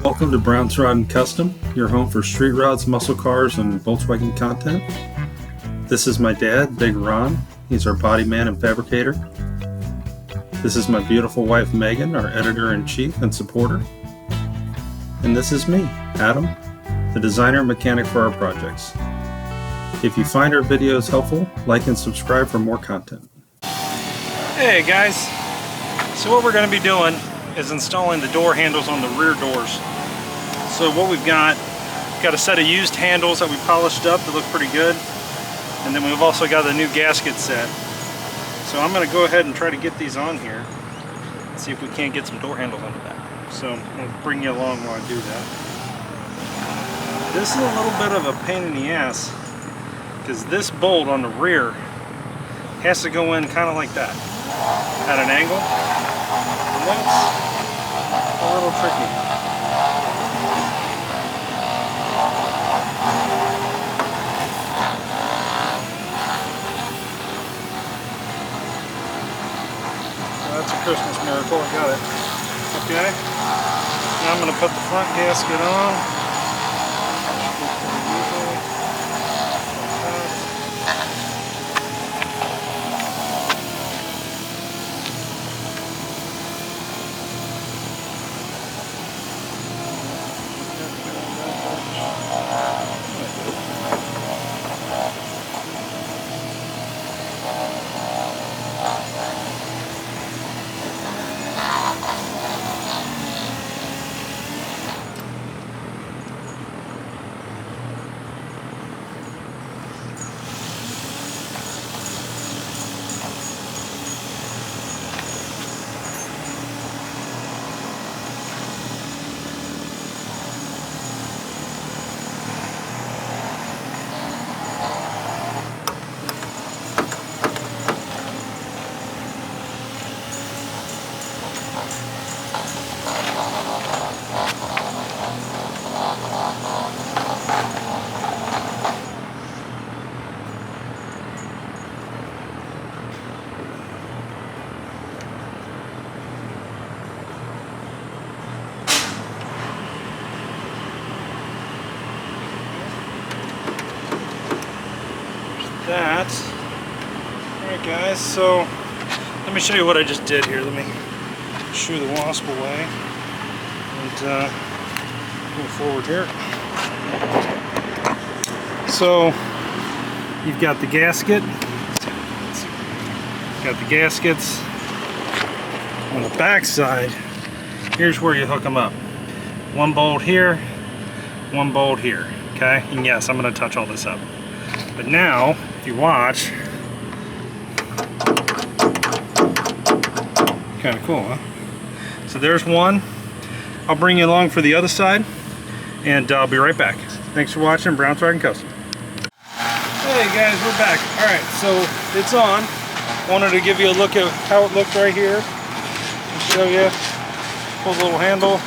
Welcome to Brown's Rod and Custom, your home for street rods, muscle cars, and Volkswagen content. This is my dad, Big Ron. He's our body man and fabricator. This is my beautiful wife, Megan, our editor-in-chief and supporter. And this is me, Adam, the designer and mechanic for our projects. If you find our videos helpful, like and subscribe for more content. Hey guys, so what we're going to be doing is installing the door handles on the rear doors. So what we've got a set of used handles that we polished up that look pretty good, and then we've also got the new gasket set. So I'm going to go ahead and try to get these on here and see if we can't get some door handles on the back. So I'm going to bring you along while I do that. This is a little bit of a pain in the ass because this bolt on the rear has to go in kind of like that at an angle, and that's a little tricky. That's a Christmas miracle, I got it. Okay, now I'm going to put the front gasket on. That. Alright guys, so let me show you what I just did here. Let me shoo the wasp away and move forward here. So you've got the gasket, got the gaskets on the back side. Here's where you hook them up. One bolt here, one bolt here, okay? And yes, I'm going to touch all this up. But now, if you watch, kind of cool, huh? So there's one. I'll bring you along for the other side, and I'll be right back. Thanks for watching Brown's Rod and Custom. Hey guys, we're back. All right, so it's on. Wanted to give you a look at how it looked right here. I'll show you. Pull the little handle.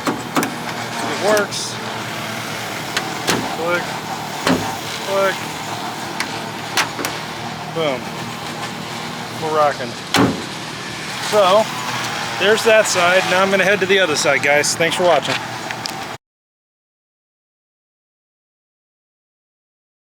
It works. Click. Click. Boom. We're rocking. So, there's that side. Now I'm going to head to the other side, guys. Thanks for watching.